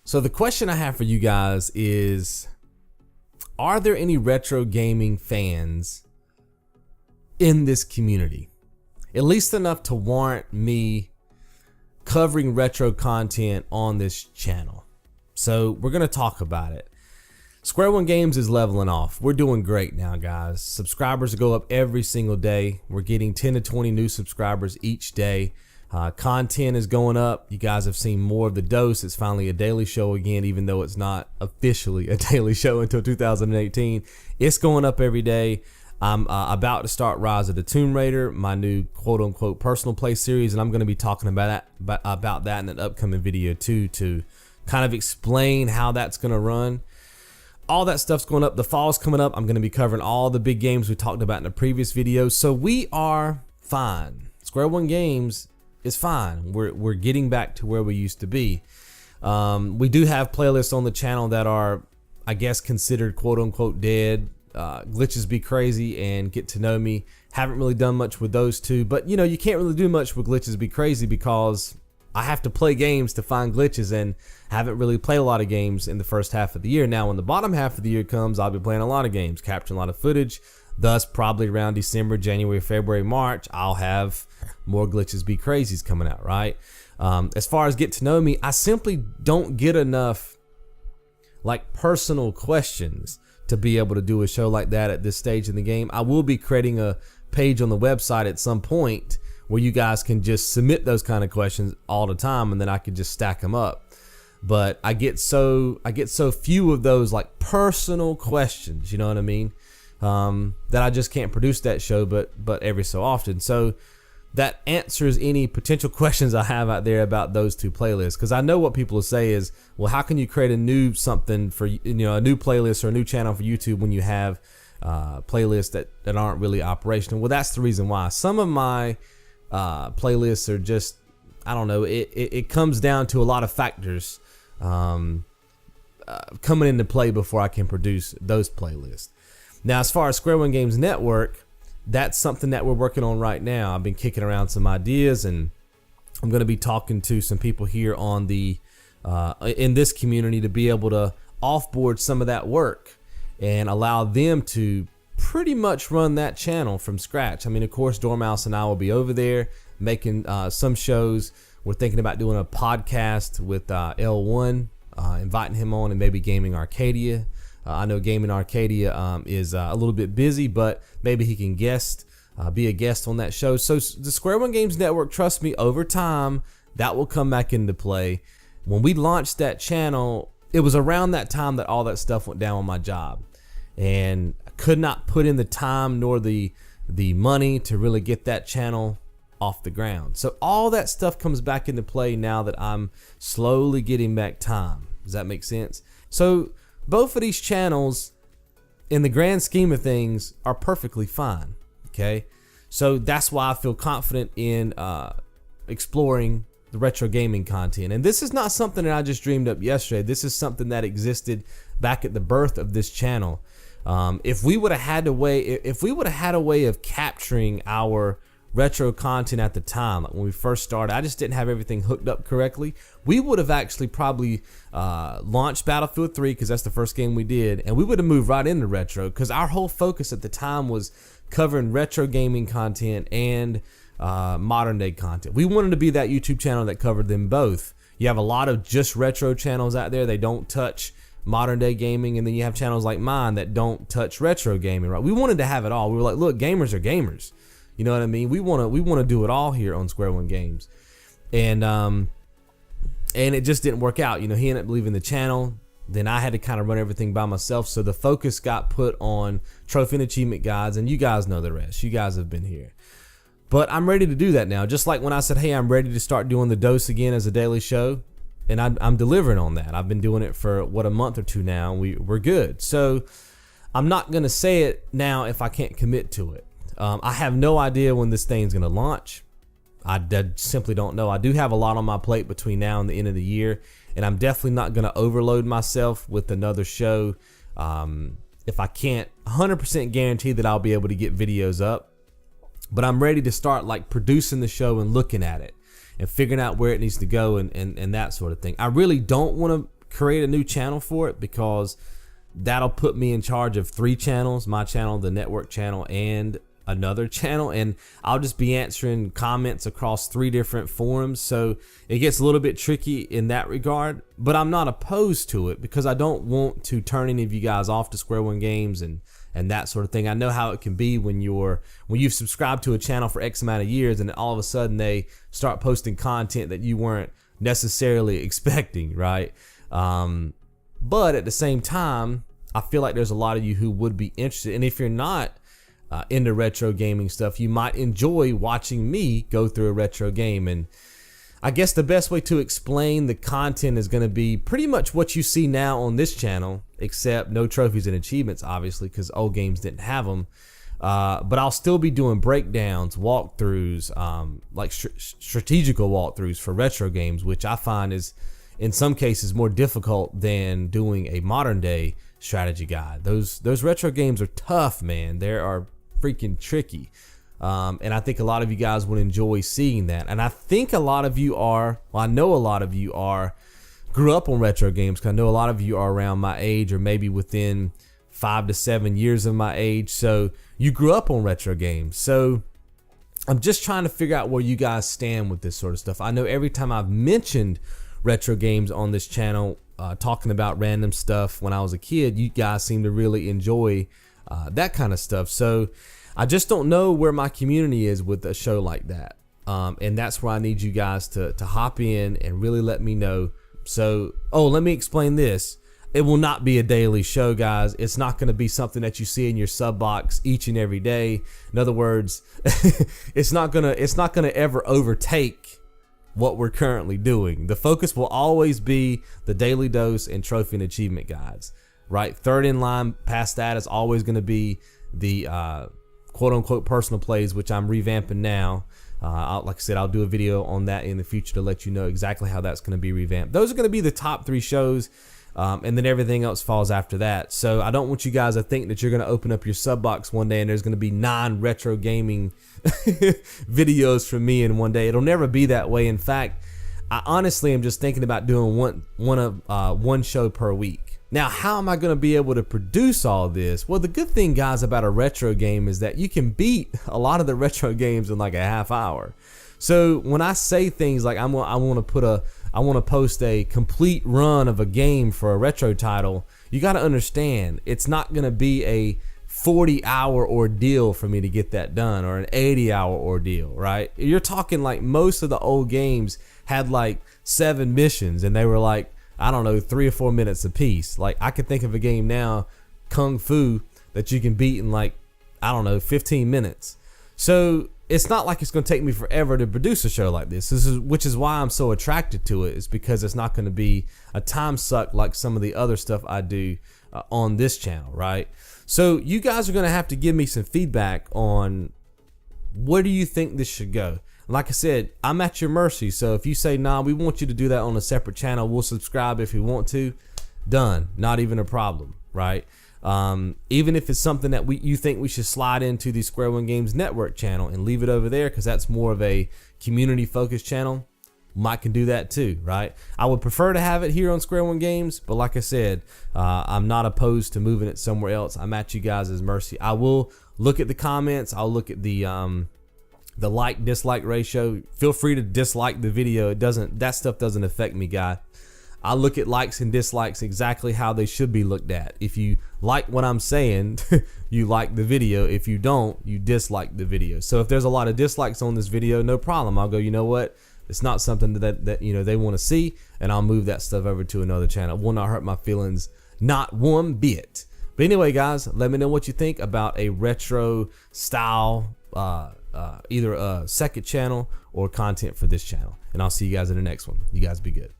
So the question I have for you guys is, are there any retro gaming fans in this community? At least enough to warrant me covering retro content on this channel. So we're going to talk about it. Square One Games is leveling off. We're doing great now, guys. Subscribers go up every single day. We're getting 10 to 20 new subscribers each day. Content is going up. You guys have seen more of The Dose. It's finally a daily show again, even though it's not officially a daily show until 2018. It's going up every day. I'm about to start Rise of the Tomb Raider, my new quote-unquote personal play series, and I'm going to be talking about that in an upcoming video too, to kind of explain how that's going to run. All that stuff's going up. The fall's coming up. I'm going to be covering all the big games we talked about in the previous video. So we are fine. Square One Games is fine. We're getting back to where we used to be. We do have playlists on the channel that are, I guess, considered quote-unquote dead. Glitches Be Crazy and Get to Know Me. Haven't really done much with those two, but you know, you can't really do much with Glitches Be Crazy because I have to play games to find glitches, and haven't really played a lot of games in the first half of the year. Now when the bottom half of the year comes, I'll be playing a lot of games, capturing a lot of footage. Thus probably around December, January, February, March, I'll have more Glitches Be Crazies coming out, right? As far as Get to Know Me, I simply don't get enough like personal questions to be able to do a show like that at this stage in the game. I will be creating a page on the website at some point where you guys can just submit those kind of questions all the time, and then I can just stack them up. But I get so few of those like personal questions, you know what I mean? That I just can't produce that show, but every so often. So that answers any potential questions I have out there about those two playlists. Because I know what people will say is, well, how can you create a new something for, you know, a new playlist or a new channel for YouTube when you have playlists that aren't really operational? Well, that's the reason why. Some of my playlists are just, I don't know, it comes down to a lot of factors coming into play before I can produce those playlists. Now, as far as Square One Games Network, that's something that we're working on right now. I've been kicking around some ideas, and I'm going to be talking to some people here on the in this community to be able to offboard some of that work and allow them to pretty much run that channel from scratch. I mean, of course, Dormouse and I will be over there making some shows. We're thinking about doing a podcast with L1, inviting him on, and maybe Gaming Arcadia. I know Gaming Arcadia is a little bit busy, but maybe he can be a guest on that show. So the Square One Games Network, trust me, over time, that will come back into play. When we launched that channel, it was around that time that all that stuff went down on my job. And I could not put in the time nor the money to really get that channel off the ground. So all that stuff comes back into play now that I'm slowly getting back time. Does that make sense? So both of these channels, in the grand scheme of things, are perfectly fine, okay? So that's why I feel confident in exploring the retro gaming content. And this is not something that I just dreamed up yesterday. This is something that existed back at the birth of this channel. If we would have had a way of capturing our retro content at the time, like when we first started, I just didn't have everything hooked up correctly. We would have actually probably launched Battlefield 3, because that's the first game we did, and we would have moved right into retro, because our whole focus at the time was covering retro gaming content and modern day content. We wanted to be that YouTube channel that covered them both. You have a lot of just retro channels out there. They don't touch modern day gaming, and then you have channels like mine that don't touch retro gaming, right? We wanted to have it all. We were like, look, gamers are gamers. You know what I mean? We want to do it all here on Square One Games. And it just didn't work out. You know, he ended up leaving the channel. Then I had to kind of run everything by myself. So the focus got put on trophy and achievement guides, and you guys know the rest. You guys have been here. But I'm ready to do that now. Just like when I said, hey, I'm ready to start doing The Dose again as a daily show. And I'm delivering on that. I've been doing it for, a month or two now. And we're good. So I'm not going to say it now if I can't commit to it. I have no idea when this thing's going to launch. I simply don't know. I do have a lot on my plate between now and the end of the year, and I'm definitely not going to overload myself with another show if I can't 100% guarantee that I'll be able to get videos up. But I'm ready to start like producing the show and looking at it and figuring out where it needs to go and that sort of thing. I really don't want to create a new channel for it, because that'll put me in charge of 3 channels: my channel, the network channel, and another channel, and I'll just be answering comments across 3 different forums. So it gets a little bit tricky in that regard, but I'm not opposed to it, because I don't want to turn any of you guys off to Square One Games and that sort of thing. I know how it can be when you've subscribed to a channel for X amount of years, and all of a sudden they start posting content that you weren't necessarily expecting, right? But at the same time, I feel like there's a lot of you who would be interested, and if you're not into retro gaming stuff, you might enjoy watching me go through a retro game. And I guess the best way to explain the content is going to be pretty much what you see now on this channel, except no trophies and achievements, obviously, because old games didn't have them. But I'll still be doing breakdowns, walkthroughs, like strategical walkthroughs for retro games, which I find is in some cases more difficult than doing a modern day strategy guide. Those retro games are tough, man. They are freaking tricky. And I think a lot of you guys would enjoy seeing that. And I think a lot of you are, well, I know a lot of you grew up on retro games, because I know a lot of you are around my age, or maybe within 5 to 7 years of my age. So you grew up on retro games. So I'm just trying to figure out where you guys stand with this sort of stuff. I know every time I've mentioned retro games on this channel, talking about random stuff when I was a kid, you guys seem to really enjoy that kind of stuff. So I just don't know where my community is with a show like that. And that's where I need you guys to hop in and really let me know. So, let me explain this. It will not be a daily show, guys. It's not going to be something that you see in your sub box each and every day. In other words, it's not gonna ever overtake what we're currently doing. The focus will always be the daily dose and trophy and achievement guides, right? Third in line past that is always going to be the quote unquote personal plays, which I'm revamping now. Like I said, I'll do a video on that in the future to let you know exactly how that's going to be revamped. Those are going to be the top 3 shows. And then everything else falls after that. So I don't want you guys to think that you're going to open up your sub box one day and there's going to be 9 retro gaming videos from me in one day. It'll never be that way. In fact, I honestly am just thinking about doing one show per week. Now, how am I going to be able to produce all this? Well, the good thing, guys, about a retro game is that you can beat a lot of the retro games in like a half hour. So when I say things like I want to post a complete run of a game for a retro title, you got to understand it's not going to be a 40-hour ordeal for me to get that done, or an 80-hour ordeal, right? You're talking like most of the old games had like 7 missions, and they were like, I don't know, 3 or 4 minutes a piece. Like, I can think of a game now, Kung Fu, that you can beat in like, I don't know, 15 minutes. So it's not like it's going to take me forever to produce a show like this. Which is why I'm so attracted to it, is because it's not going to be a time suck like some of the other stuff I do on this channel, right? So you guys are going to have to give me some feedback on where do you think this should go. Like I said, I'm at your mercy. So if you say, nah, we want you to do that on a separate channel, we'll subscribe if you want to. Done. Not even a problem, right? Even if it's something that you think we should slide into the Square One Games Network channel and leave it over there, because that's more of a community focused channel, Mike can do that too, right? I would prefer to have it here on Square One Games, but like I said, I'm not opposed to moving it somewhere else. I'm at you guys' mercy. I will look at the comments. I'll look at the like dislike ratio. Feel free to dislike the video. That stuff doesn't affect me, guy. I look at likes and dislikes exactly how they should be looked at. If you like what I'm saying, you like the video. If you don't, you dislike the video. So if there's a lot of dislikes on this video, no problem. I'll go, you know what? It's not something that you know they want to see, and I'll move that stuff over to another channel. It will not hurt my feelings, not one bit. But anyway, guys, let me know what you think about a retro style, either a second channel or content for this channel. And I'll see you guys in the next one. You guys be good.